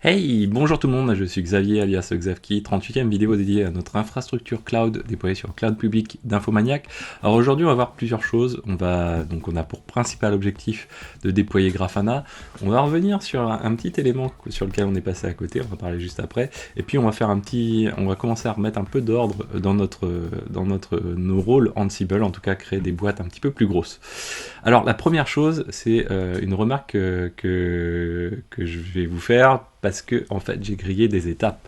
Hey, bonjour tout le monde, je suis Xavier alias Xavki, 38e vidéo dédiée à notre infrastructure cloud déployée sur le cloud public d'Infomaniac. Alors aujourd'hui on va voir plusieurs choses, on a pour principal objectif de déployer Grafana, on va revenir sur un petit élément sur lequel on est passé à côté, on va parler juste après, et puis on va commencer à remettre un peu d'ordre dans nos rôles Ansible, en tout cas créer des boîtes un petit peu plus grosses. Alors la première chose, c'est une remarque que je vais vous faire parce que en fait j'ai grillé des étapes.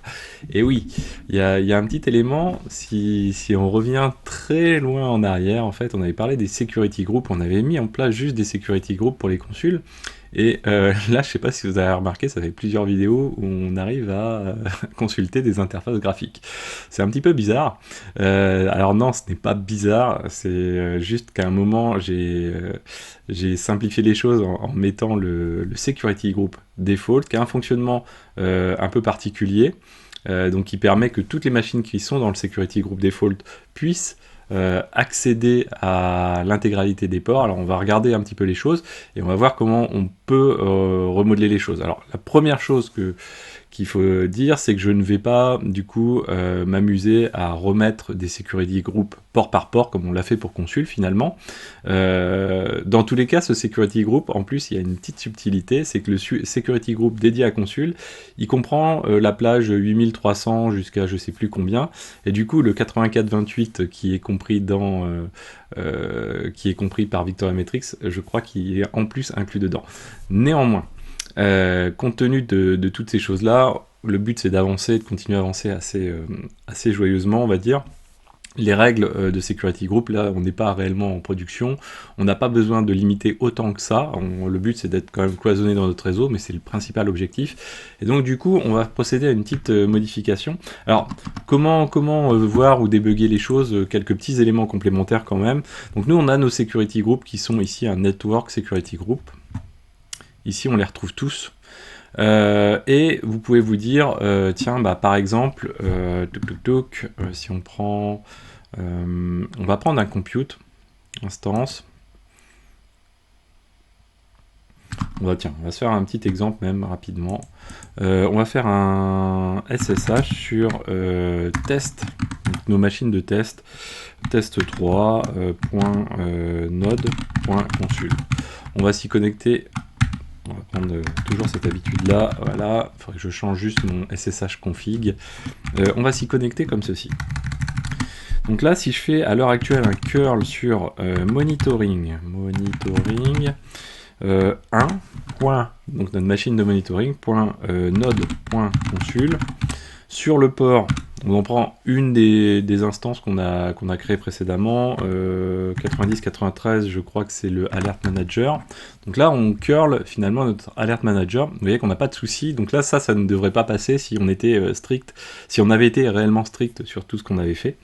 Et oui, il y a un petit élément, si on revient très loin en arrière, en fait on avait parlé des security groups, on avait mis en place juste des security groups pour les consuls. Et là, je sais pas si vous avez remarqué, ça fait plusieurs vidéos où on arrive à consulter des interfaces graphiques. C'est un petit peu bizarre. Alors non, ce n'est pas bizarre, c'est juste qu'à un moment, j'ai simplifié les choses en mettant le security group default, qui a un fonctionnement un peu particulier, donc qui permet que toutes les machines qui sont dans le security group default puissent accéder à l'intégralité des ports. Alors on va regarder un petit peu les choses et on va voir comment on peut remodeler les choses. Alors la première chose qu'il faut dire, c'est que je ne vais pas du coup m'amuser à remettre des security group port par port comme on l'a fait pour Consul finalement. Dans tous les cas, ce security group, en plus, il y a une petite subtilité, c'est que le security group dédié à Consul, il comprend la plage 8300 jusqu'à je sais plus combien, et du coup le 8428 qui est compris qui est compris par Victoria Metrics, je crois qu'il est en plus inclus dedans. Néanmoins, compte tenu de toutes ces choses-là, le but c'est d'avancer, de continuer à avancer assez joyeusement, on va dire. Les règles de security group, là, on n'est pas réellement en production, on n'a pas besoin de limiter autant que ça, le but c'est d'être quand même cloisonné dans notre réseau, mais c'est le principal objectif. Et donc du coup, on va procéder à une petite modification. Alors, comment voir ou débugger les choses, quelques petits éléments complémentaires quand même. Donc nous, on a nos security groups qui sont ici un network security group. Ici, on les retrouve tous. Et vous pouvez vous dire, tiens, bah, par exemple, si on prend, on va prendre un compute instance. On va se faire un petit exemple même rapidement. On va faire un SSH sur test, donc nos machines de test, test3, node.consul. On va s'y connecter. On va prendre toujours cette habitude-là. Voilà, il faudrait que je change juste mon SSH config. On va s'y connecter comme ceci. Donc là, si je fais à l'heure actuelle un curl sur monitoring 1, donc notre machine de monitoring, node.consul, sur le port, on prend une des instances qu'on a créées précédemment, 90-93, je crois que c'est le Alert Manager. Donc là, on curl finalement notre Alert Manager. Vous voyez qu'on n'a pas de souci. Donc là, ça ne devrait pas passer si on était strict, si on avait été réellement strict sur tout ce qu'on avait fait.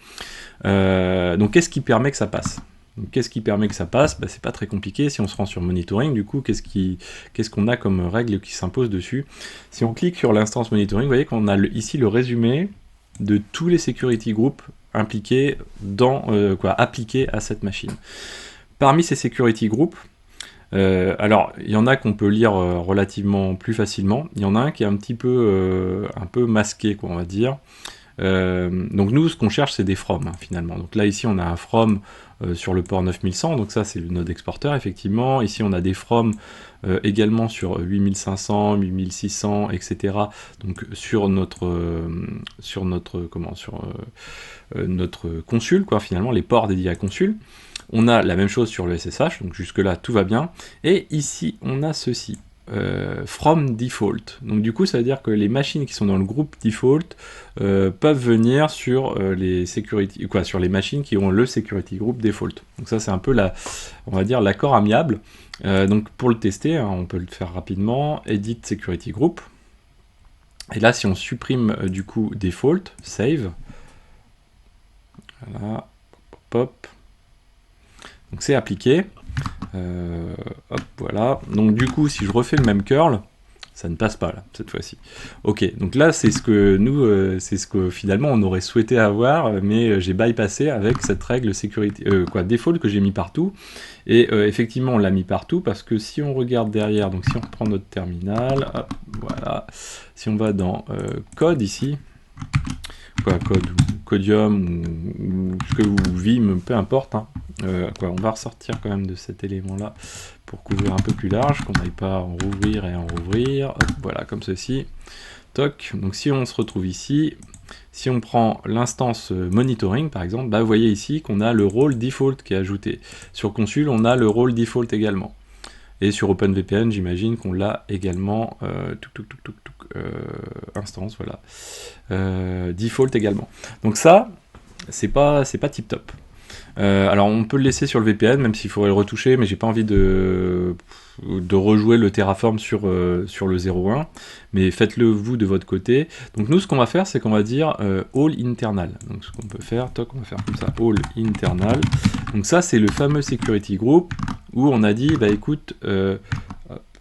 Donc qu'est-ce qui permet que ça passe ? Qu'est-ce qui permet que ça passe ? C'est pas très compliqué. Si on se rend sur monitoring, du coup, qu'est-ce qu'on a comme règle qui s'impose dessus ? Si on clique sur l'instance monitoring, vous voyez qu'on a ici le résumé de tous les security groups impliqués appliqués à cette machine. Parmi ces security groups, alors il y en a qu'on peut lire relativement plus facilement. Il y en a un qui est un peu masqué, on va dire. Donc nous, ce qu'on cherche, c'est des from, finalement. Donc là, ici, on a un from sur le port 9100, donc ça, c'est le node exporteur, effectivement. Ici, on a des from également sur 8500, 8600, etc. Donc sur notre consul, finalement, les ports dédiés à consul. On a la même chose sur le SSH, donc jusque-là, tout va bien. Et ici, on a ceci. From default. Donc du coup, ça veut dire que les machines qui sont dans le groupe default peuvent venir sur sur les machines qui ont le security group default. Donc ça, c'est un peu on va dire l'accord amiable. Donc pour le tester, on peut le faire rapidement. Edit security group. Et là, si on supprime du coup default, save. Voilà. Pop. Donc c'est appliqué. Hop, voilà. Donc du coup, si je refais le même curl, Ça ne passe pas là, cette fois-ci. Ok, donc là c'est ce que nous, c'est ce que finalement on aurait souhaité avoir, mais j'ai bypassé avec cette règle sécurité, default que j'ai mis partout. Et effectivement on l'a mis partout parce que si on regarde derrière, donc si on reprend notre terminal, hop, voilà, si on va dans code ici, code ou Codium ou ce que vous Vim, peu importe, hein. On va ressortir quand même de cet élément là pour couvrir un peu plus large, qu'on n'aille pas en rouvrir et en rouvrir. Hop, voilà, comme ceci. Toc. Donc si on se retrouve ici, si on prend l'instance monitoring par exemple, bah, vous voyez ici qu'on a le rôle default qui est ajouté. Sur Consul, on a le rôle default également. Et sur OpenVPN, j'imagine qu'on l'a également, instance, voilà, default également. Donc ça, c'est pas tip top. Alors on peut le laisser sur le VPN, même s'il faudrait le retoucher, mais j'ai pas envie de rejouer le Terraform sur le 0.1, mais faites-le vous de votre côté. Donc nous ce qu'on va faire, c'est qu'on va dire all internal. Donc ce qu'on peut faire, toc, on va faire comme ça, all internal. Donc ça c'est le fameux security group où on a dit, bah écoute, hop,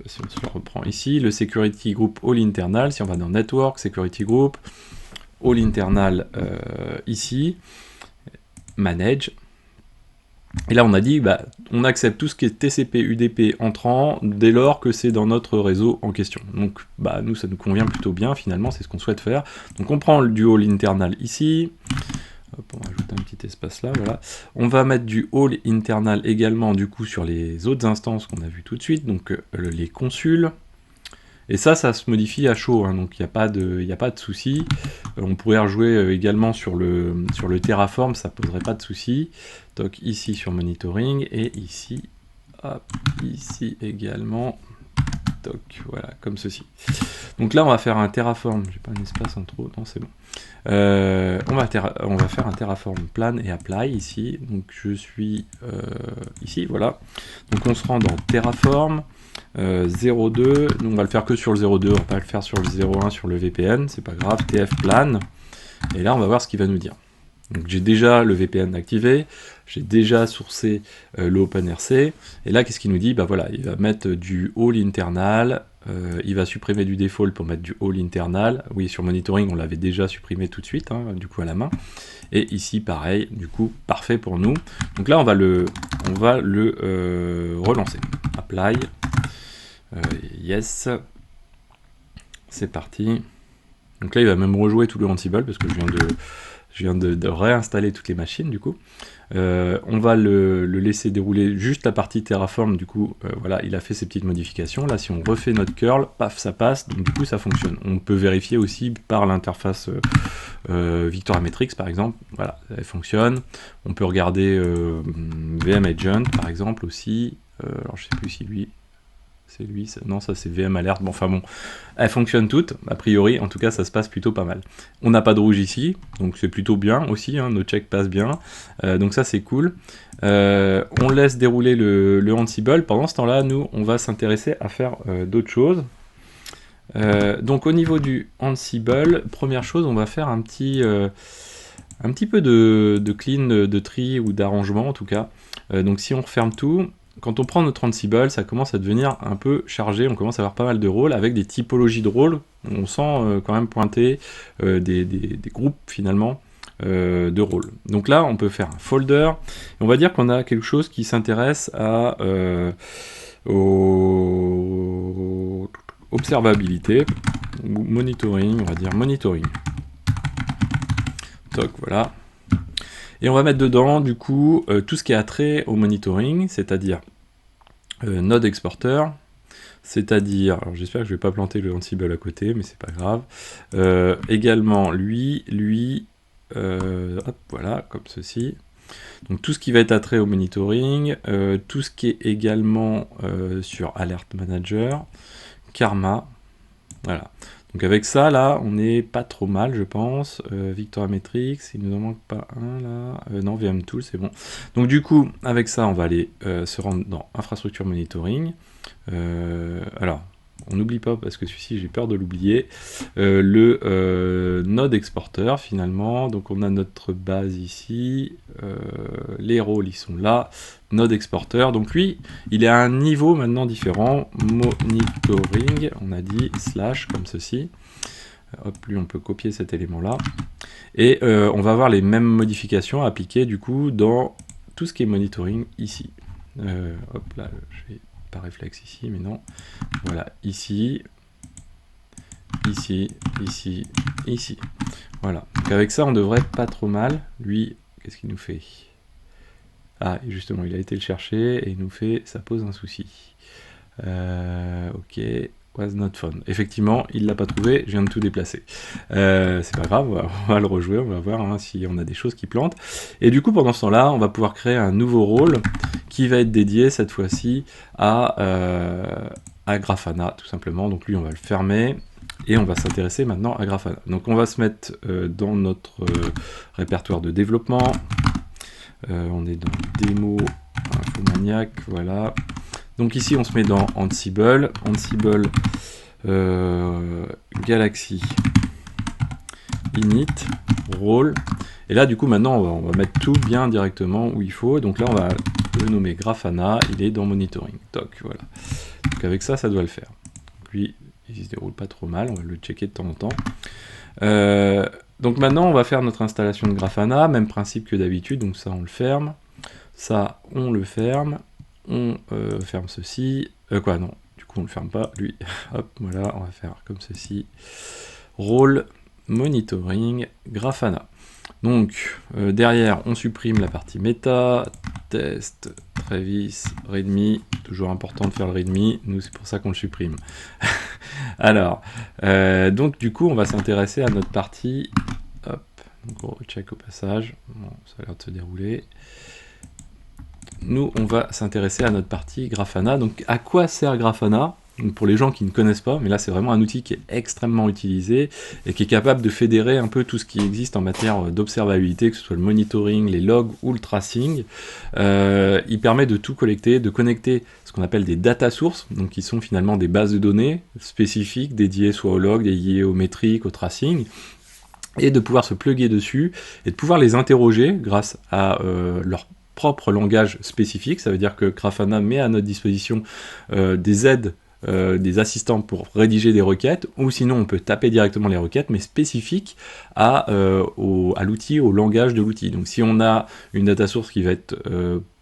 si on se le reprend ici, le security group all internal, si on va dans network, security group, all internal ici, manage. Et là, on a dit, bah, on accepte tout ce qui est TCP, UDP entrant dès lors que c'est dans notre réseau en question. Donc, bah, nous, ça nous convient plutôt bien, finalement, c'est ce qu'on souhaite faire. Donc, on prend du hall internal ici. Hop, on rajoute un petit espace là, voilà. On va mettre du hall internal également, du coup, sur les autres instances qu'on a vues tout de suite, donc les consuls. Et ça se modifie à chaud, hein, donc il n'y a pas de souci. On pourrait rejouer également sur le Terraform, ça poserait pas de souci. Donc ici sur monitoring, et ici, hop, ici également. Toc, voilà, comme ceci. Donc là, on va faire un Terraform, j'ai pas un espace en trop, non c'est bon. On va faire un Terraform plan et apply ici. Donc je suis ici, voilà. Donc on se rend dans Terraform. 0.2, donc on va le faire que sur le 0.2, on va pas le faire sur le 0.1 sur le VPN, c'est pas grave, TF plan, et là on va voir ce qu'il va nous dire. Donc j'ai déjà le VPN activé, j'ai déjà sourcé l'OpenRC, et là qu'est-ce qu'il nous dit? Bah voilà, il va mettre du all internal, il va supprimer du default pour mettre du all internal, oui sur monitoring on l'avait déjà supprimé tout de suite, hein, du coup à la main, et ici pareil, du coup parfait pour nous. Donc là on va le relancer, apply. Yes, c'est parti. Donc là il va même rejouer tout le Ansible parce que je viens de réinstaller toutes les machines du coup. On va le laisser dérouler juste la partie Terraform, du coup voilà, il a fait ses petites modifications. Là si on refait notre curl, paf, ça passe, donc du coup ça fonctionne. On peut vérifier aussi par l'interface Victoria Metrics par exemple, voilà, elle fonctionne. On peut regarder VM Agent par exemple aussi, alors je sais plus si lui... C'est lui, non ça c'est VM Alert, bon enfin bon, elles fonctionnent toutes, a priori, en tout cas ça se passe plutôt pas mal. On n'a pas de rouge ici, donc c'est plutôt bien aussi, hein, nos checks passent bien, donc ça c'est cool. On laisse dérouler le Ansible, pendant ce temps-là, nous on va s'intéresser à faire d'autres choses. Donc au niveau du Ansible, première chose, on va faire un petit peu de clean, de tri ou d'arrangement en tout cas. Donc si on referme tout, quand on prend notre Ansible, ça commence à devenir un peu chargé, on commence à avoir pas mal de rôles, avec des typologies de rôles, on sent quand même pointer des groupes finalement de rôles. Donc là, on peut faire un folder, et on va dire qu'on a quelque chose qui s'intéresse à observabilité, ou monitoring, on va dire monitoring. Donc voilà. Et on va mettre dedans, du coup, tout ce qui a trait au monitoring, c'est-à-dire node exporter, c'est-à-dire, alors j'espère que je vais pas planter le Ansible à côté, mais c'est pas grave, également lui, hop, voilà, comme ceci. Donc tout ce qui va être attrait au monitoring, tout ce qui est également sur Alert Manager, Karma, voilà. Donc avec ça, là, on n'est pas trop mal, je pense. Victoria Metrics, il ne nous en manque pas un, là. Non, VM Tool, c'est bon. Donc du coup, avec ça, on va aller se rendre dans Infrastructure Monitoring. Alors, on n'oublie pas parce que celui-ci j'ai peur de l'oublier, le node exporteur finalement. Donc on a notre base ici, les rôles ils sont là, node exporteur. Donc lui, il est à un niveau maintenant différent, monitoring, on a dit slash comme ceci. Hop, lui on peut copier cet élément là. Et on va avoir les mêmes modifications appliquées du coup dans tout ce qui est monitoring ici. Hop là, je vais par réflexe ici, mais non. Voilà, ici, ici, ici, ici. Voilà. Donc avec ça, on devrait pas trop mal. Lui, qu'est-ce qu'il nous fait? Ah, justement, il a été le chercher et il nous fait, ça pose un souci. Ok, was not found. Effectivement, il l'a pas trouvé, je viens de tout déplacer. C'est pas grave, on va le rejouer, on va voir hein, si on a des choses qui plantent. Et du coup, pendant ce temps-là, on va pouvoir créer un nouveau rôle qui va être dédié cette fois-ci à Grafana, tout simplement. Donc lui, on va le fermer. Et on va s'intéresser maintenant à Grafana. Donc on va se mettre dans notre répertoire de développement. On est dans démo Infomaniac, voilà. Donc ici on se met dans Ansible, Galaxy, init, rôle. Et là du coup maintenant on va mettre tout bien directement où il faut. Donc là on va le nommer Grafana, il est dans monitoring. Toc, voilà. Donc avec ça, ça doit le faire. Donc lui, il se déroule pas trop mal, on va le checker de temps en temps. Donc maintenant on va faire notre installation de Grafana, même principe que d'habitude, donc ça on le ferme, ça on le ferme, on ferme ceci, quoi non, du coup on le ferme pas, lui, hop, voilà, on va faire comme ceci, rôle, monitoring, Grafana. Donc derrière on supprime la partie méta, test, Travis, readme, toujours important de faire le readme, nous c'est pour ça qu'on le supprime. Alors, donc du coup on va s'intéresser à notre partie, hop, donc on recheck au passage, bon, ça a l'air de se dérouler. Nous on va s'intéresser à notre partie Grafana. Donc à quoi sert Grafana? Donc pour les gens qui ne connaissent pas, mais là c'est vraiment un outil qui est extrêmement utilisé et qui est capable de fédérer un peu tout ce qui existe en matière d'observabilité, que ce soit le monitoring, les logs ou le tracing. Il permet de tout collecter, de connecter ce qu'on appelle des data sources, donc qui sont finalement des bases de données spécifiques dédiées soit aux logs, dédiées aux métriques, au tracing, et de pouvoir se plugger dessus et de pouvoir les interroger grâce à leur propre langage spécifique. Ça veut dire que Grafana met à notre disposition des aides, des assistants pour rédiger des requêtes, ou sinon on peut taper directement les requêtes, mais spécifiques à l'outil, au langage de l'outil. Donc si on a une data source qui va être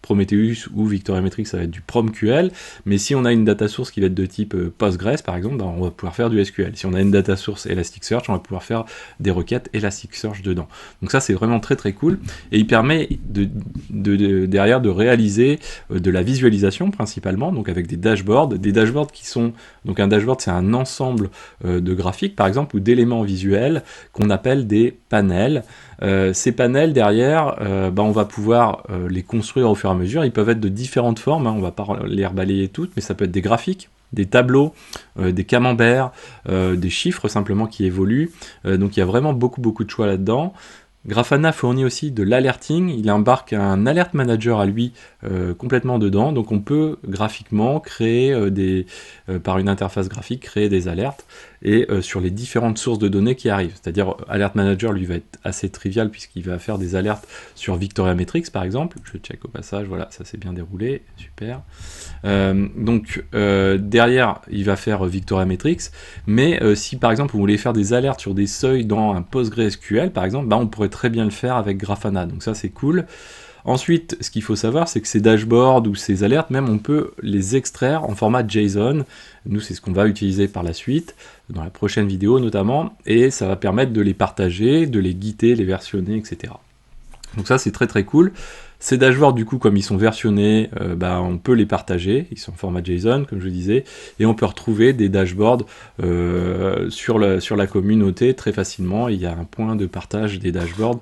Prometheus ou Victoriametrics, ça va être du PromQL, mais si on a une data source qui va être de type Postgres par exemple, on va pouvoir faire du SQL. Si on a une data source Elasticsearch, on va pouvoir faire des requêtes Elasticsearch dedans. Donc ça c'est vraiment très très cool, et il permet derrière de réaliser de la visualisation principalement, donc avec des dashboards qui sont, donc un dashboard c'est un ensemble de graphiques par exemple, ou d'éléments visuels qu'on appelle des panels. Ces panels derrière, on va pouvoir les construire au fur et à mesure. Ils peuvent être de différentes formes, hein, on va pas les rebalayer toutes, mais ça peut être des graphiques, des tableaux, des camemberts, des chiffres simplement qui évoluent. Donc il y a vraiment beaucoup de choix là-dedans. Grafana fournit aussi de l'alerting, il embarque un alert manager à lui complètement dedans, donc on peut graphiquement créer par une interface graphique, créer des alertes, et sur les différentes sources de données qui arrivent. C'est-à-dire, Alert Manager, lui, va être assez trivial, puisqu'il va faire des alertes sur Victoriametrics, par exemple. Je check au passage, voilà, ça s'est bien déroulé, super. Derrière, il va faire Victoriametrics, mais si, par exemple, vous voulez faire des alertes sur des seuils dans un PostgreSQL, par exemple, on pourrait très bien le faire avec Grafana, donc ça, c'est cool. Ensuite, ce qu'il faut savoir, c'est que ces dashboards ou ces alertes, même on peut les extraire en format JSON. Nous, c'est ce qu'on va utiliser par la suite, dans la prochaine vidéo notamment, et ça va permettre de les partager, de les guider, les versionner, etc. Donc ça, c'est très très cool. Ces dashboards, du coup, comme ils sont versionnés, on peut les partager, ils sont en format JSON, comme je disais, et on peut retrouver des dashboards sur la communauté très facilement. Il y a un point de partage des dashboards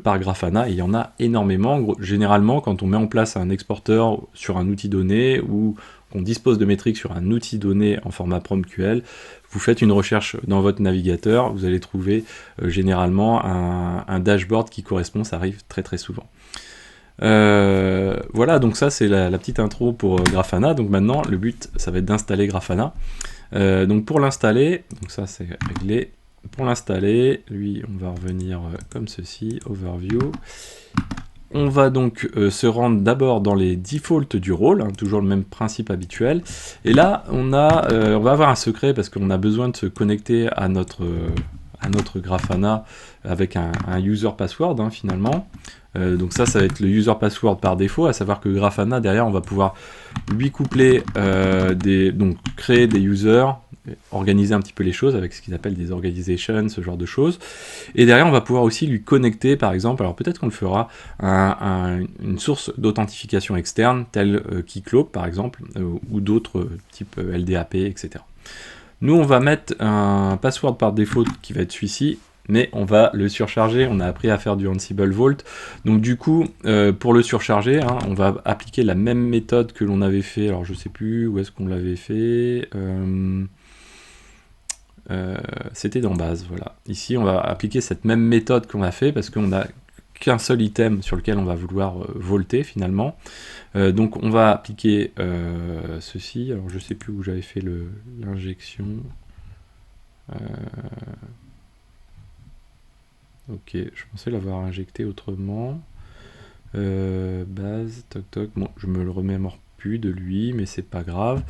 par Grafana, et il y en a énormément. Généralement, quand on met en place un exporteur sur un outil donné, ou qu'on dispose de métriques sur un outil donné en format PromQL, vous faites une recherche dans votre navigateur, vous allez trouver généralement un dashboard qui correspond, ça arrive très très souvent. Voilà, donc ça c'est la petite intro pour Grafana. Donc maintenant le but ça va être d'installer Grafana. Donc pour l'installer, donc ça c'est réglé. Pour l'installer, lui, on va revenir comme ceci, Overview. On va donc se rendre d'abord dans les defaults du rôle, hein, toujours le même principe habituel. Et là, on va avoir un secret parce qu'on a besoin de se connecter à notre Grafana avec un user password, hein, finalement. Donc ça va être le user password par défaut, à savoir que Grafana, derrière, on va pouvoir lui coupler, donc créer des users, organiser un petit peu les choses avec ce qu'ils appellent des organizations, ce genre de choses. Et derrière, on va pouvoir aussi lui connecter, par exemple, alors peut-être qu'on le fera, une source d'authentification externe, telle Keycloak, par exemple, ou d'autres type LDAP, etc. Nous, on va mettre un password par défaut qui va être celui-ci, mais on va le surcharger. On a appris à faire du Ansible Vault. Donc du coup, pour le surcharger, hein, on va appliquer la même méthode que l'on avait fait. Alors je sais plus où est-ce qu'on l'avait fait. C'était dans base, voilà. Ici, on va appliquer cette même méthode qu'on a fait parce qu'on n'a qu'un seul item sur lequel on va vouloir volter finalement. Donc on va appliquer ceci. Alors je sais plus où j'avais fait l'injection. Ok, je pensais l'avoir injecté autrement. Base, toc toc. Bon, je me le remémore plus de lui, mais c'est pas grave.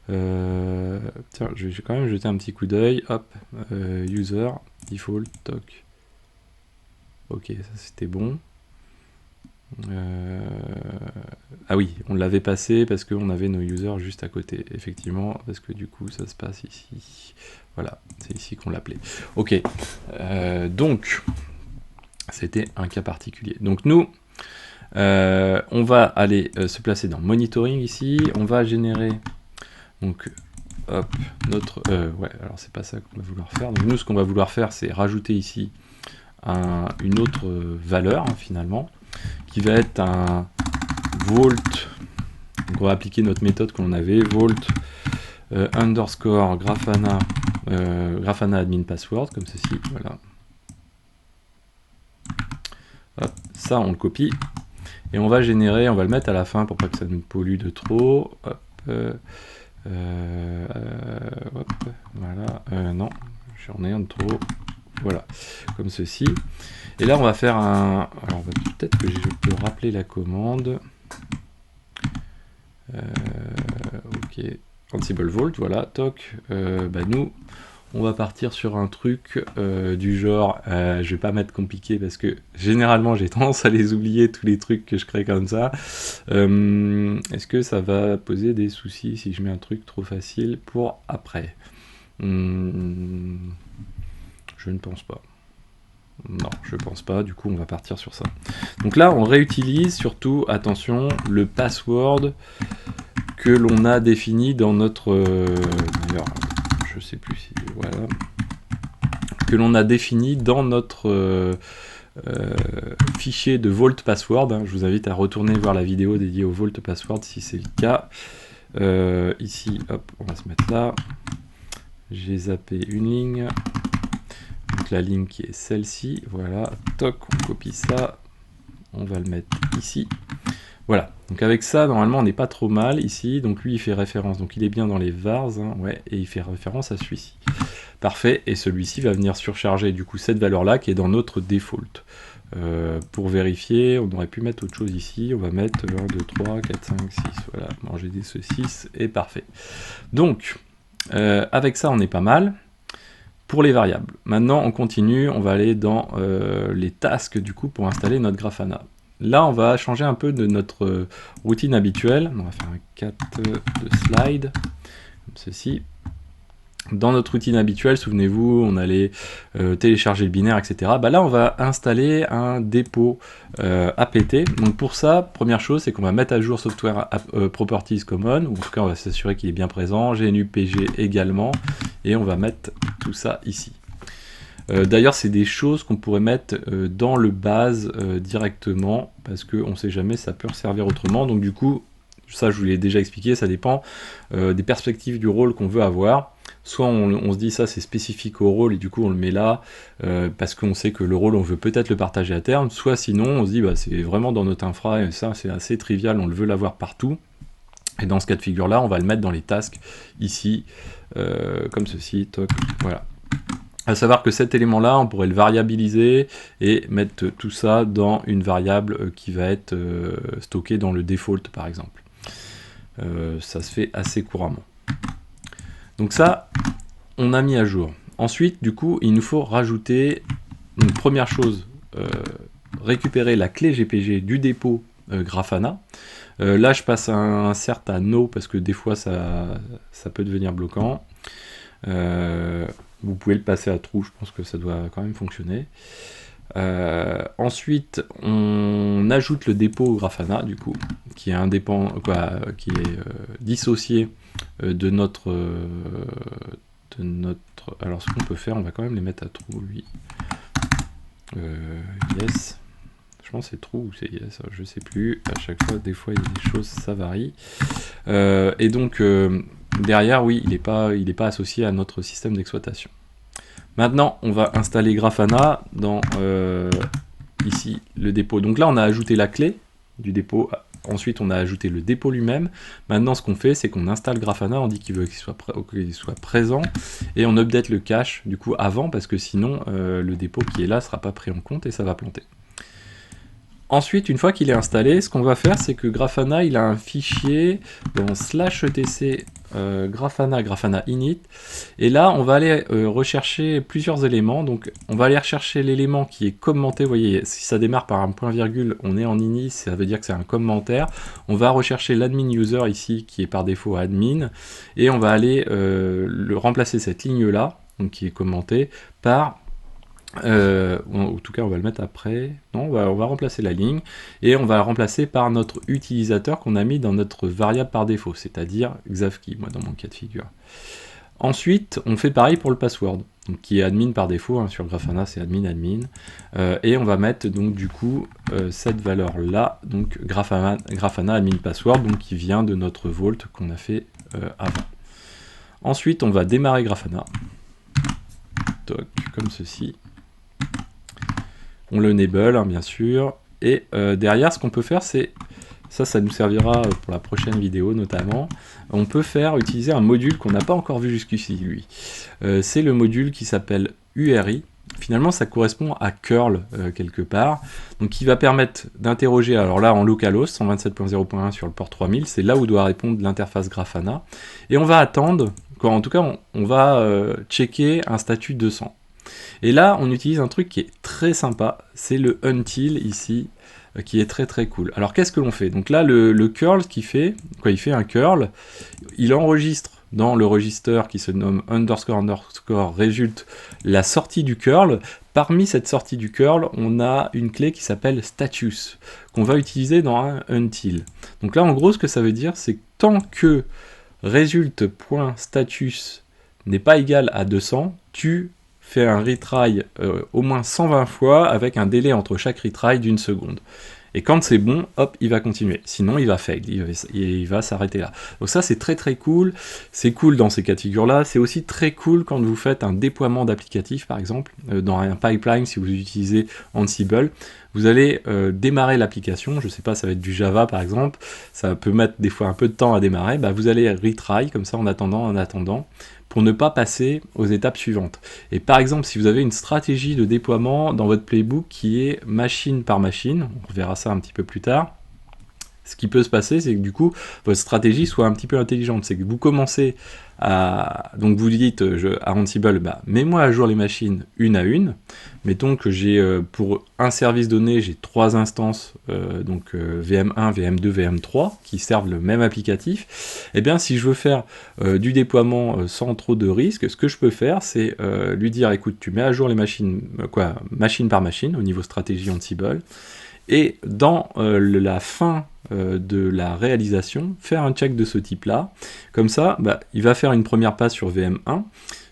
Tiens, je vais quand même jeter un petit coup d'œil. Hop, user, default, toc. Ok, ça c'était bon. Ah oui, on l'avait passé parce qu'on avait nos users juste à côté, effectivement, parce que du coup ça se passe ici. Voilà, c'est ici qu'on l'appelait. Ok, donc c'était un cas particulier. Donc nous, on va aller se placer dans monitoring ici, on va générer donc hop notre ouais, alors c'est pas ça qu'on va vouloir faire. Donc nous, ce qu'on va vouloir faire, c'est rajouter ici une autre valeur, hein, finalement, qui va être un vault. Donc on va appliquer notre méthode qu'on avait, vault underscore grafana admin password, comme ceci, voilà. Hop, ça on le copie et on va générer, on va le mettre à la fin pour pas que ça nous pollue de trop. Hop, hop, voilà, non, j'en ai un de trop. Voilà, comme ceci. Et là, on va faire un... Alors, peut-être que je peux rappeler la commande. Ok, Ansible Vault, voilà, toc. Nous, on va partir sur un truc du genre... je vais pas mettre compliqué parce que généralement, j'ai tendance à les oublier, tous les trucs que je crée comme ça. Est-ce que ça va poser des soucis si je mets un truc trop facile pour après? Je ne pense pas. Non, je pense pas, du coup on va partir sur ça. Donc là on réutilise surtout, attention, le password que l'on a défini dans notre... D'ailleurs, je sais plus si... Voilà. Que l'on a défini dans notre fichier de Vault Password. Hein. Je vous invite à retourner voir la vidéo dédiée au Vault Password si c'est le cas. Ici, hop, on va se mettre là. J'ai zappé une ligne. Donc la ligne qui est celle-ci, voilà, toc, on copie ça, on va le mettre ici. Voilà, donc avec ça, normalement, on n'est pas trop mal ici. Donc lui, il fait référence, donc il est bien dans les vars, hein, ouais, et il fait référence à celui-ci. Parfait, et celui-ci va venir surcharger du coup cette valeur-là qui est dans notre default. Pour vérifier, on aurait pu mettre autre chose ici, on va mettre 1, 2, 3, 4, 5, 6, voilà, manger des saucisses, et parfait. Donc, avec ça, on est pas mal. Pour les variables. Maintenant, on continue, on va aller dans les tasks du coup pour installer notre Grafana. Là, on va changer un peu de notre routine habituelle. On va faire un cat de slide, comme ceci. Dans notre routine habituelle, souvenez-vous, on allait télécharger le binaire, etc. Là, on va installer un dépôt apt. Donc pour ça, première chose, c'est qu'on va mettre à jour Software Properties Common, ou en tout cas, on va s'assurer qu'il est bien présent, GNU PG également, et on va mettre tout ça ici. D'ailleurs, c'est des choses qu'on pourrait mettre dans le base directement, parce qu'on ne sait jamais, ça peut servir autrement. Donc du coup, ça je vous l'ai déjà expliqué, ça dépend des perspectives du rôle qu'on veut avoir. Soit on se dit ça c'est spécifique au rôle et du coup on le met là parce qu'on sait que le rôle on veut peut-être le partager à terme, soit sinon on se dit c'est vraiment dans notre infra et ça c'est assez trivial, on le veut l'avoir partout. Et dans ce cas de figure là on va le mettre dans les tasks ici comme ceci, toc, voilà. À savoir que cet élément-là, on pourrait le variabiliser et mettre tout ça dans une variable qui va être stockée dans le default, par exemple. Ça se fait assez couramment. Donc ça, on a mis à jour. Ensuite, du coup, il nous faut rajouter, donc première chose, récupérer la clé GPG du dépôt Grafana. Là, je passe un insert à no parce que des fois, ça peut devenir bloquant. Vous pouvez le passer à true, je pense que ça doit quand même fonctionner. Ensuite, on ajoute le dépôt Grafana, du coup, qui est dissocié de notre... Alors, ce qu'on peut faire, on va quand même les mettre à true, lui. Yes. Je pense que c'est true ou c'est yes, je sais plus. À chaque fois, des fois, il y a des choses, ça varie. Et donc... derrière, oui, il n'est pas associé à notre système d'exploitation. Maintenant, on va installer Grafana dans ici le dépôt. Donc là, on a ajouté la clé du dépôt. Ensuite, on a ajouté le dépôt lui-même. Maintenant, ce qu'on fait, c'est qu'on installe Grafana, on dit qu'il veut qu'il soit présent, et on update le cache du coup avant, parce que sinon, le dépôt qui est là ne sera pas pris en compte et ça va planter. Ensuite, une fois qu'il est installé, ce qu'on va faire, c'est que Grafana, il a un fichier dans /etc Grafana init, et là, on va aller rechercher plusieurs éléments. Donc, on va aller rechercher l'élément qui est commenté. Vous voyez, si ça démarre par un point virgule, on est en init, ça veut dire que c'est un commentaire. On va rechercher l'admin user ici, qui est par défaut admin, et on va aller remplacer cette ligne-là, donc qui est commentée, par... en tout cas, on va le mettre après. Non, on va remplacer la ligne et on va la remplacer par notre utilisateur qu'on a mis dans notre variable par défaut, c'est-à-dire Xavki, moi dans mon cas de figure. Ensuite, on fait pareil pour le password, donc, qui est admin par défaut, hein, sur Grafana c'est admin. Et on va mettre donc du coup cette valeur-là, donc Grafana admin password, donc qui vient de notre vault qu'on a fait avant. Ensuite, on va démarrer Grafana, toc, comme ceci. On le enable, hein, bien sûr, et derrière, ce qu'on peut faire, c'est, ça nous servira pour la prochaine vidéo notamment, on peut utiliser un module qu'on n'a pas encore vu jusqu'ici, lui. C'est le module qui s'appelle URI. Finalement, ça correspond à curl quelque part, donc qui va permettre d'interroger, alors là en localhost 127.0.1 sur le port 3000, c'est là où doit répondre l'interface Grafana, et on va attendre, en tout cas on va checker un statut 200. Et là, on utilise un truc qui est très sympa, c'est le until ici, qui est très très cool. Alors qu'est-ce que l'on fait? Donc là, le curl, ce qu'il fait, il fait un curl, il enregistre dans le register qui se nomme __ result la sortie du curl. Parmi cette sortie du curl, on a une clé qui s'appelle status, qu'on va utiliser dans un until. Donc là, en gros, ce que ça veut dire, c'est que tant que result.status n'est pas égal à 200, tu fait un retry au moins 120 fois avec un délai entre chaque retry d'1 seconde. Et quand c'est bon, hop, il va continuer. Sinon, il va fail, il va s'arrêter là. Donc ça, c'est très très cool. C'est cool dans ces cas de figure-là. C'est aussi très cool quand vous faites un déploiement d'applicatif, par exemple, dans un pipeline, si vous utilisez Ansible. Vous allez démarrer l'application, je sais pas, ça va être du Java par exemple, ça peut mettre des fois un peu de temps à démarrer, bah, vous allez retry comme ça en attendant, pour ne pas passer aux étapes suivantes. Et par exemple, si vous avez une stratégie de déploiement dans votre playbook qui est machine par machine, on verra ça un petit peu plus tard, ce qui peut se passer, c'est que du coup, votre stratégie soit un petit peu intelligente. C'est que vous commencez à... Donc vous dites à Ansible, bah, mets-moi à jour les machines une à une. Mettons que j'ai, pour un service donné, j'ai 3 instances, donc VM1, VM2, VM3, qui servent le même applicatif. Et bien, si je veux faire du déploiement sans trop de risques, ce que je peux faire, c'est lui dire, écoute, tu mets à jour les machines, machine par machine, au niveau stratégie Ansible. Et dans la fin de la réalisation, faire un check de ce type-là. Comme ça, bah, il va faire une première passe sur VM1.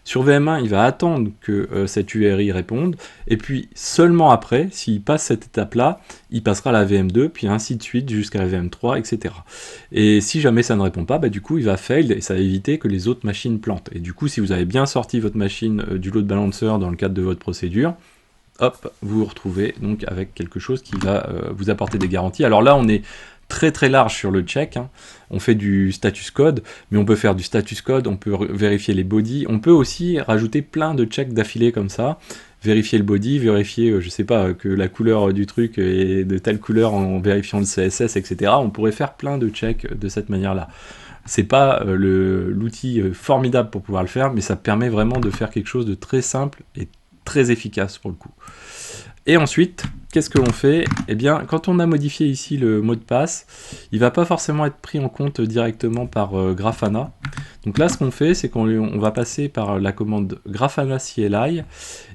Sur VM1, il va attendre que cette URI réponde. Et puis, seulement après, s'il passe cette étape-là, il passera à la VM2, puis ainsi de suite jusqu'à la VM3, etc. Et si jamais ça ne répond pas, bah, du coup, il va fail et ça va éviter que les autres machines plantent. Et du coup, si vous avez bien sorti votre machine du load balancer dans le cadre de votre procédure, hop, vous vous retrouvez donc avec quelque chose qui va vous apporter des garanties. Alors là, on est très très large sur le check, hein. On fait du status code, mais on peut faire du status code, on peut vérifier les bodies, on peut aussi rajouter plein de checks d'affilée comme ça, vérifier le body, vérifier, je sais pas, que la couleur du truc est de telle couleur en vérifiant le CSS, etc. On pourrait faire plein de checks de cette manière-là. C'est pas l'outil formidable pour pouvoir le faire, mais ça permet vraiment de faire quelque chose de très simple et très efficace pour le coup. Et ensuite, qu'est-ce que l'on fait? Eh bien, quand on a modifié ici le mot de passe, il va pas forcément être pris en compte directement par Grafana. Donc là, ce qu'on fait, c'est qu'on va passer par la commande Grafana CLI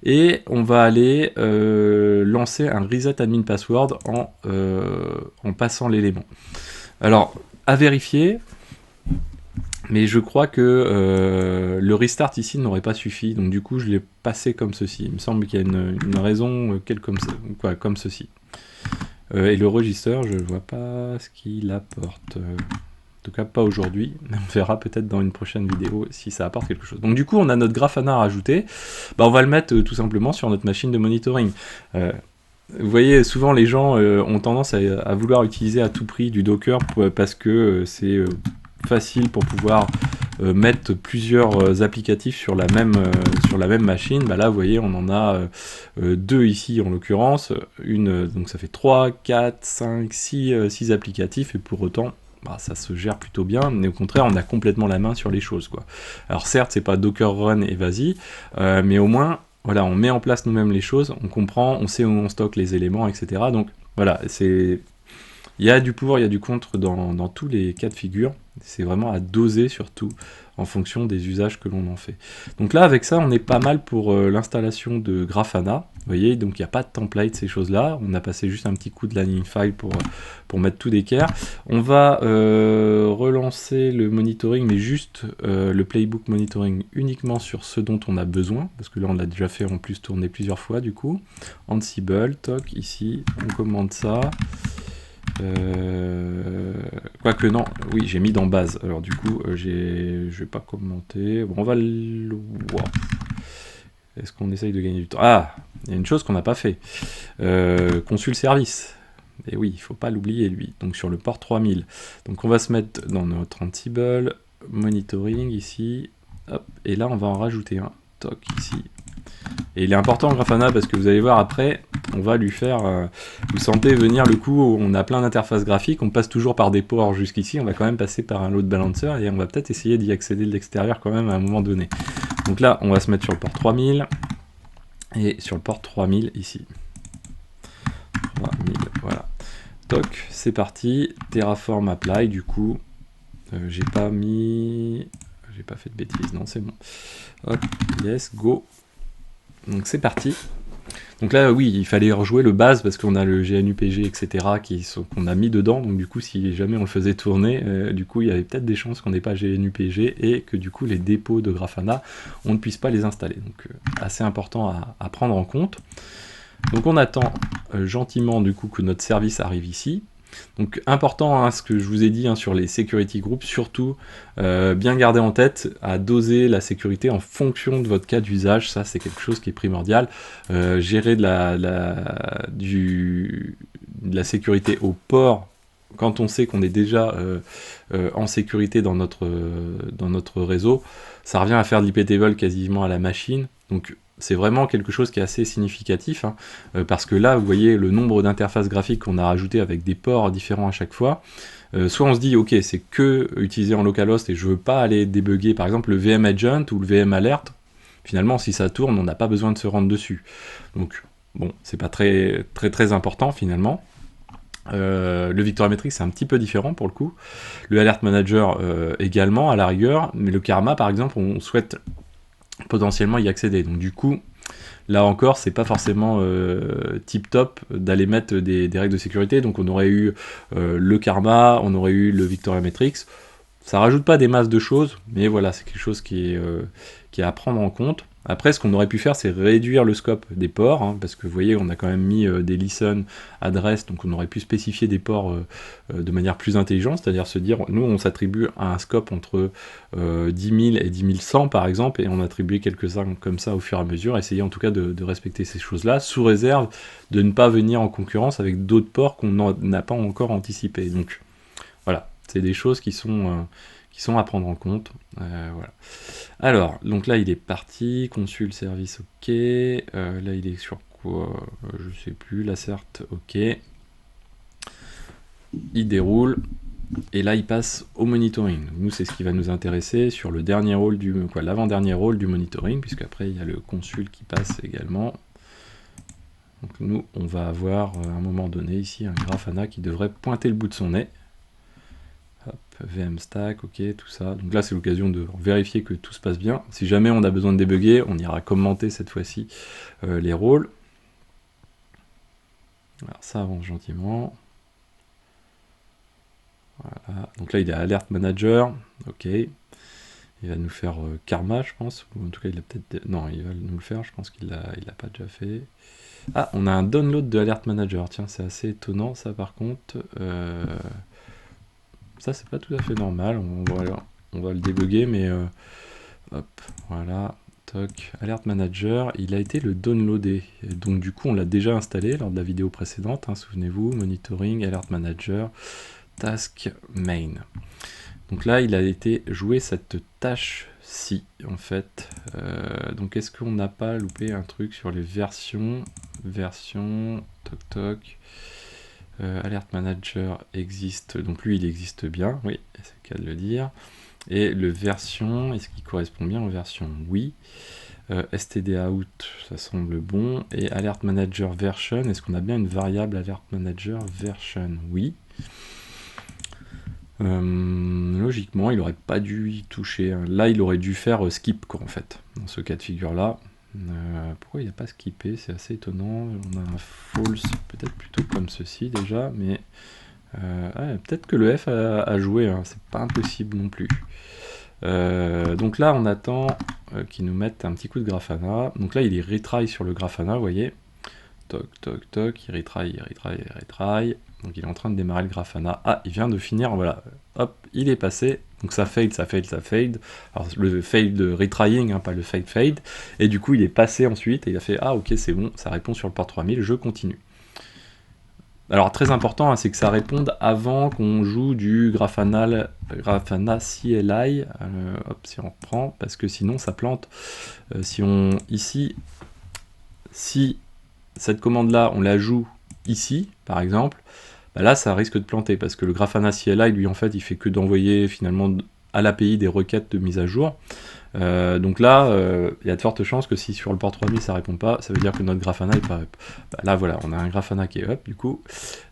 et on va aller lancer un reset admin password en passant l'élément. Alors, à vérifier, mais je crois que le restart ici n'aurait pas suffi, donc du coup je l'ai passé comme ceci. Il me semble qu'il y a une raison comme ceci. Et le register, je ne vois pas ce qu'il apporte. En tout cas pas aujourd'hui, mais on verra peut-être dans une prochaine vidéo si ça apporte quelque chose. Donc du coup on a notre Grafana à rajouter, on va le mettre tout simplement sur notre machine de monitoring. Vous voyez, souvent les gens ont tendance à vouloir utiliser à tout prix du Docker parce que c'est facile pour pouvoir mettre plusieurs applicatifs sur la même machine. Là, vous voyez, on en a deux ici en l'occurrence. Donc ça fait 3, 4, 5, 6 applicatifs et pour autant, ça se gère plutôt bien, mais au contraire, on a complètement la main sur les choses, quoi. Alors certes, c'est pas Docker Run et vas-y, mais au moins, voilà, on met en place nous-mêmes les choses, on comprend, on sait où on stocke les éléments, etc. Donc voilà, il y a du pour, il y a du contre dans tous les cas de figure. C'est vraiment à doser surtout en fonction des usages que l'on en fait. Donc là, avec ça, on est pas mal pour l'installation de Grafana. Vous voyez, donc il n'y a pas de template, ces choses-là. On a passé juste un petit coup de landing file pour mettre tout d'équerre. On va relancer le monitoring, mais juste le playbook monitoring uniquement sur ce dont on a besoin, parce que là, on l'a déjà fait en plus tourner plusieurs fois, du coup. Ansible, toc, ici, on commande ça. Quoique non, oui, j'ai mis dans base. Alors du coup, je vais pas commenter. Bon, on va le voir. Est-ce qu'on essaye de gagner du temps? Ah, il y a une chose qu'on n'a pas fait. Consul service. Et oui, il faut pas l'oublier lui. Donc sur le port 3000. Donc on va se mettre dans notre Ansible monitoring ici. Hop, et là on va en rajouter un. Toc ici. Et il est important Grafana parce que vous allez voir après, on va lui faire, vous sentez venir le coup où on a plein d'interfaces graphiques, on passe toujours par des ports jusqu'ici, on va quand même passer par un load balancer et on va peut-être essayer d'y accéder de l'extérieur quand même à un moment donné. Donc là, on va se mettre sur le port 3000 et sur le port 3000 ici. 3000, voilà. Toc, c'est parti, Terraform apply, du coup, j'ai pas fait de bêtises, non c'est bon. Hop, yes, go. Donc c'est parti. Donc là, oui, il fallait rejouer le base parce qu'on a le GNUPG, etc. qu'on a mis dedans. Donc du coup, si jamais on le faisait tourner, du coup, il y avait peut-être des chances qu'on n'ait pas GNUPG et que du coup, les dépôts de Grafana, on ne puisse pas les installer. Donc assez important à prendre en compte. Donc on attend gentiment du coup que notre service arrive ici. Donc important, hein, ce que je vous ai dit sur les security groups, surtout bien garder en tête à doser la sécurité en fonction de votre cas d'usage, ça c'est quelque chose qui est primordial. Gérer de la sécurité au port quand on sait qu'on est déjà en sécurité dans notre réseau, ça revient à faire de l'IPtable quasiment à la machine. Donc c'est vraiment quelque chose qui est assez significatif, hein, parce que là, vous voyez le nombre d'interfaces graphiques qu'on a rajouté avec des ports différents à chaque fois. Soit on se dit, ok, c'est que utilisé en localhost et je veux pas aller débugger, par exemple, le VM Agent ou le VM Alert. Finalement, si ça tourne, on n'a pas besoin de se rendre dessus. Donc, bon, c'est pas très, très, très important finalement. Le Victoria Metrics c'est un petit peu différent pour le coup. Le Alert Manager également à la rigueur, mais le Karma par exemple, on souhaite potentiellement y accéder. Donc du coup, là encore, c'est pas forcément tip top d'aller mettre des règles de sécurité. Donc on aurait eu le Karma, on aurait eu le Victoria Metrics. Ça rajoute pas des masses de choses, mais voilà, c'est quelque chose qui est à prendre en compte. Après, ce qu'on aurait pu faire, c'est réduire le scope des ports, hein, parce que vous voyez, on a quand même mis des listen adresses, donc on aurait pu spécifier des ports de manière plus intelligente, c'est-à-dire se dire, nous, on s'attribue un scope entre 10 000 et 10 100 par exemple, et on attribue quelques-uns comme ça au fur et à mesure, essayer en tout cas de respecter ces choses-là, sous réserve de ne pas venir en concurrence avec d'autres ports qu'on n'a pas encore anticipés. Donc C'est des choses qui sont à prendre en compte. Voilà. Alors, donc là il est parti, consul service, ok. Là il est sur quoi? Je sais plus, la certe, ok. Il déroule. Et là, il passe au monitoring. Nous, c'est ce qui va nous intéresser sur le dernier rôle l'avant-dernier rôle du monitoring, puisque après il y a le consul qui passe également. Donc nous, on va avoir à un moment donné ici un Grafana qui devrait pointer le bout de son nez. Hop, VM stack, ok, tout ça. Donc là, c'est l'occasion de vérifier que tout se passe bien. Si jamais on a besoin de débugger, on ira commenter cette fois-ci les rôles. Alors ça avance gentiment. Voilà. Donc là, il est Alert Manager, ok. Il va nous faire Karma, je pense. Ou en tout cas, il a peut-être... Non, il va nous le faire, je pense qu'il l'a pas déjà fait. Ah, on a un download de Alert Manager. Tiens, c'est assez étonnant, ça, par contre. Ça, c'est pas tout à fait normal. On va le débugger, mais... hop, voilà. Toc. Alert Manager, il a été le downloader. Et donc, du coup, on l'a déjà installé lors de la vidéo précédente. Hein, souvenez-vous, Monitoring, Alert Manager... Task main. Donc là, il a été joué cette tâche-ci, en fait. Donc est-ce qu'on n'a pas loupé un truc sur les versions? Version, toc toc. Alert Manager existe. Donc lui, il existe bien. Oui, c'est le cas de le dire. Et le version, est-ce qu'il correspond bien aux versions? Oui. stdout, ça semble bon. Et Alert Manager version, est-ce qu'on a bien une variable Alert Manager version? Oui. Logiquement, il aurait pas dû y toucher. Là, il aurait dû faire skip, quoi, en fait, dans ce cas de figure-là. Pourquoi il n'a pas skippé? C'est assez étonnant. On a un false, peut-être plutôt comme ceci, déjà, mais... peut-être que le F a joué, hein, c'est pas impossible non plus. Donc là, on attend qu'il nous mette un petit coup de Grafana. Donc là, il est retry sur le Grafana, vous voyez. Toc, toc, toc, il retry, il retry, il retry. Donc il est en train de démarrer le Grafana. Ah, il vient de finir, voilà. Hop, il est passé. Donc ça fade, ça fade, ça fade. Alors le fade de retrying, hein, pas le fade fade. Et du coup, il est passé ensuite et il a fait, ah ok, c'est bon, ça répond sur le port 3000, je continue. Alors très important, hein, c'est que ça réponde avant qu'on joue du Grafana CLI. Hop, si on reprend, parce que sinon ça plante. Si cette commande-là, on la joue ici, par exemple, bah là, ça risque de planter, parce que le Grafana CLI, lui, en fait, il fait que d'envoyer, finalement, à l'API des requêtes de mise à jour. Donc là, il y a de fortes chances que si sur le port 3000, ça répond pas, ça veut dire que notre Grafana n'est pas up. Bah là, voilà, on a un Grafana qui est up, du coup.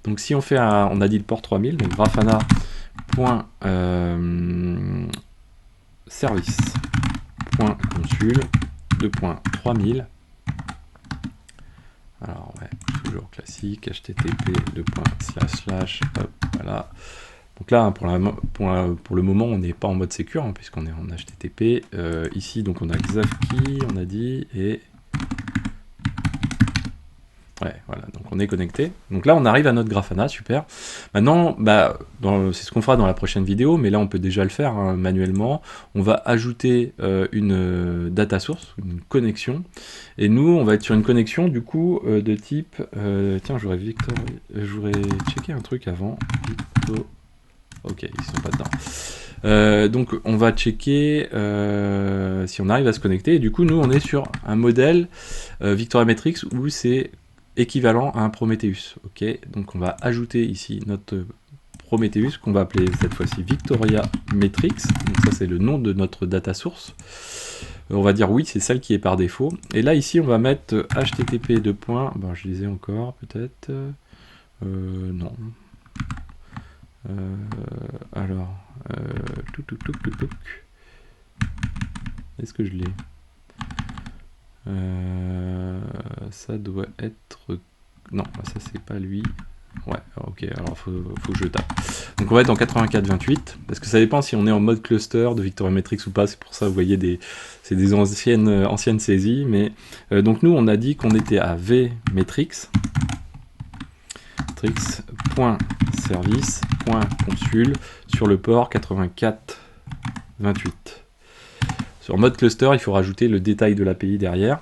Donc si on fait on a dit le port 3000, donc grafana.service.consul 2.3000. Alors ouais, toujours classique, http // hop, voilà. Donc là, pour le moment, on n'est pas en mode sécure, hein, puisqu'on est en http. Ici, donc on a xavkey, on a dit, et... Ouais, voilà, donc on est connecté. Donc là, on arrive à notre Grafana, super. Maintenant, bah, c'est ce qu'on fera dans la prochaine vidéo, mais là, on peut déjà le faire hein, manuellement. On va ajouter une data source, une connexion. Et nous, on va être sur une connexion, du coup, de type... tiens, j'aurais checké un truc avant. Ok, ils sont pas dedans. Donc, on va checker si on arrive à se connecter. Et du coup, nous, on est sur un modèle Victoria Metrics où c'est équivalent à un Prometheus. Ok, donc on va ajouter ici notre Prometheus qu'on va appeler cette fois-ci Victoria Metrics. Donc ça c'est le nom de notre data source. On va dire oui, c'est celle qui est par défaut. Et là ici on va mettre http : bon, je lisais encore peut-être. Non. Alors, est-ce que je l'ai? Ça doit être... Non, ça c'est pas lui. Ouais, ok, alors faut que je tape. Donc on va être en 84.28, parce que ça dépend si on est en mode cluster de Victoria Metrics ou pas, c'est pour ça vous voyez c'est des anciennes saisies, mais donc nous on a dit qu'on était à vmetrics, .service.consul sur le port 84.28. Sur mode cluster, il faut rajouter le détail de l'API derrière.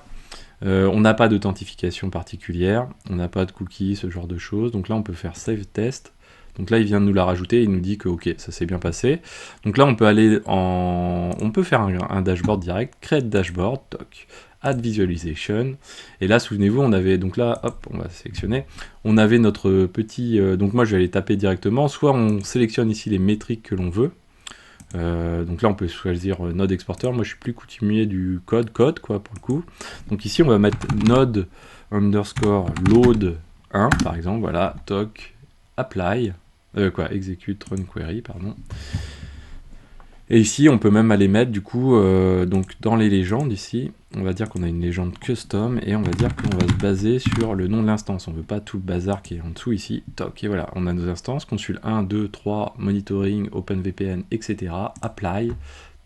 On n'a pas d'authentification particulière, on n'a pas de cookies, ce genre de choses. Donc là, on peut faire save test. Donc là, il vient de nous la rajouter, il nous dit que ok, ça s'est bien passé. Donc là, on peut aller on peut faire un dashboard direct, create dashboard, toc, add visualization. Et là, souvenez-vous, on avait, donc là, hop, on va sélectionner. On avait notre petit, donc moi je vais aller taper directement. Soit on sélectionne ici les métriques que l'on veut. Donc là on peut choisir node exporter. Moi je suis plus coutumier du code quoi pour le coup. Donc ici on va mettre node underscore load 1 par exemple, voilà, toc, apply, execute run query, pardon. Et ici on peut même aller mettre du coup donc dans les légendes ici, on va dire qu'on a une légende custom et on va dire qu'on va se baser sur le nom de l'instance. On veut pas tout le bazar qui est en dessous ici. Toc, et voilà, on a nos instances, consul 1, 2, 3, monitoring, OpenVPN, etc. Apply,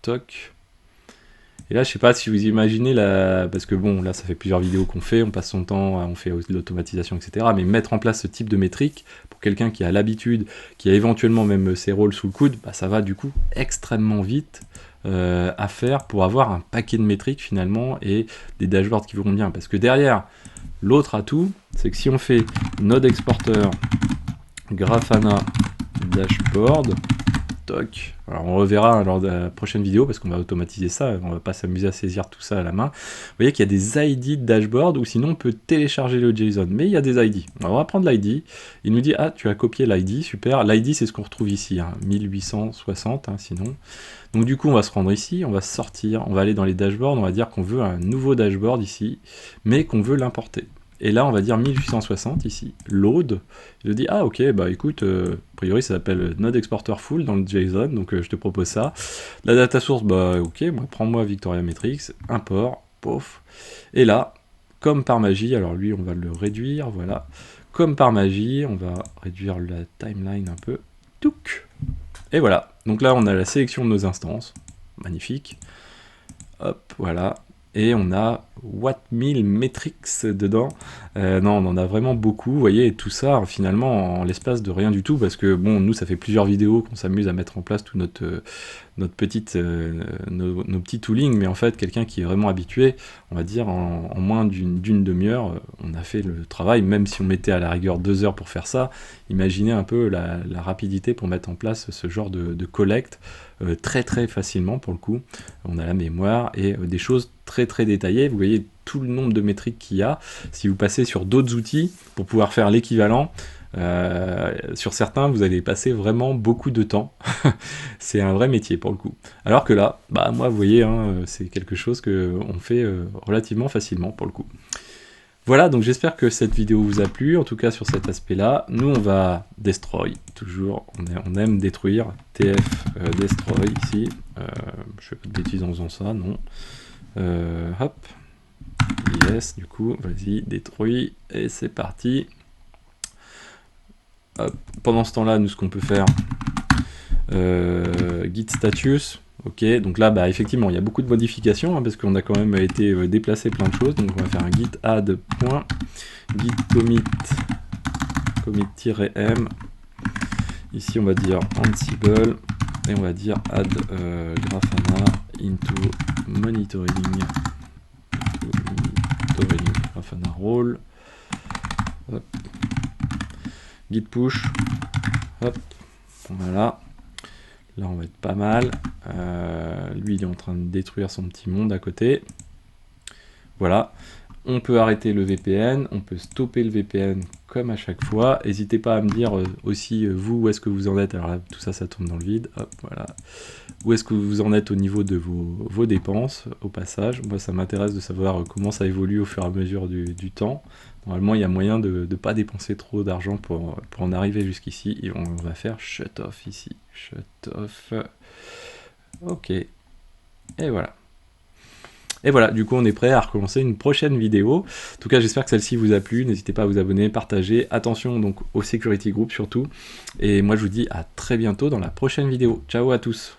toc. Et là, je sais pas si vous imaginez, parce que bon, là, ça fait plusieurs vidéos qu'on fait, on passe son temps, on fait de l'automatisation, etc. Mais mettre en place ce type de métrique, pour quelqu'un qui a l'habitude, qui a éventuellement même ses rôles sous le coude, bah, ça va du coup extrêmement vite à faire pour avoir un paquet de métriques finalement et des dashboards qui vont bien. Parce que derrière, l'autre atout, c'est que si on fait node exporter Grafana dashboard, toc. Alors on reverra lors de la prochaine vidéo parce qu'on va automatiser ça, on va pas s'amuser à saisir tout ça à la main. Vous voyez qu'il y a des ID de dashboard ou sinon on peut télécharger le JSON, mais il y a des ID. Alors on va prendre l'ID, il nous dit ah tu as copié l'ID, super. L'ID c'est ce qu'on retrouve ici, 1860 sinon. Donc du coup on va se rendre ici, on va sortir, on va aller dans les dashboards, on va dire qu'on veut un nouveau dashboard ici, mais qu'on veut l'importer. Et là, on va dire 1860 ici, load. Il dit, ah ok, bah écoute, a priori ça s'appelle node exporter full dans le JSON, donc je te propose ça. La data source, bah ok, prends-moi Victoria Metrics, import, pof. Et là, comme par magie, alors lui on va le réduire, voilà. Comme par magie, on va réduire la timeline un peu. Touc. Et voilà, donc là on a la sélection de nos instances, magnifique. Hop, voilà. Et on a what 1000 metrics dedans. Non, on en a vraiment beaucoup, vous voyez, et tout ça finalement en l'espace de rien du tout, parce que bon, nous ça fait plusieurs vidéos qu'on s'amuse à mettre en place tout nos petits toolings, mais en fait quelqu'un qui est vraiment habitué, on va dire en moins d'une demi-heure, on a fait le travail, même si on mettait à la rigueur 2 heures pour faire ça. Imaginez un peu la rapidité pour mettre en place ce genre de collecte très très facilement pour le coup. On a la mémoire et des choses très détaillées. Vous voyez tout le nombre de métriques qu'il y a. Si vous passez sur d'autres outils pour pouvoir faire l'équivalent, sur certains vous allez passer vraiment beaucoup de temps. C'est un vrai métier pour le coup. Alors que là, bah moi vous voyez, c'est quelque chose qu'on fait relativement facilement pour le coup. Voilà, donc j'espère que cette vidéo vous a plu, en tout cas sur cet aspect-là. Nous, on va destroy, toujours, on aime détruire, tf destroy ici. Je fais pas de bêtises en faisant ça, non. Hop, yes, du coup, vas-y, détruis, et c'est parti. Hop. Pendant ce temps-là, nous, ce qu'on peut faire, git status. Ok, donc là, bah, effectivement, il y a beaucoup de modifications, parce qu'on a quand même été déplacer plein de choses. Donc on va faire un git add .git commit-m. Ici, on va dire Ansible, et on va dire add Grafana into monitoring Grafana role. Hop. Git push. Hop. Voilà. Là, on va être pas mal. Lui, il est en train de détruire son petit monde à côté. Voilà. On peut arrêter le VPN. On peut stopper le VPN comme à chaque fois. N'hésitez pas à me dire aussi, vous, où est-ce que vous en êtes. Alors là, tout ça, ça tombe dans le vide. Hop, voilà. Où est-ce que vous en êtes au niveau de vos dépenses, au passage. Moi, ça m'intéresse de savoir comment ça évolue au fur et à mesure du temps. Normalement, il y a moyen de ne pas dépenser trop d'argent pour en arriver jusqu'ici. Et on va faire shut off ici. Shut off. Ok. Et voilà. Et voilà, du coup, on est prêt à recommencer une prochaine vidéo. En tout cas, j'espère que celle-ci vous a plu. N'hésitez pas à vous abonner, partager. Attention donc au security group surtout. Et moi, je vous dis à très bientôt dans la prochaine vidéo. Ciao à tous.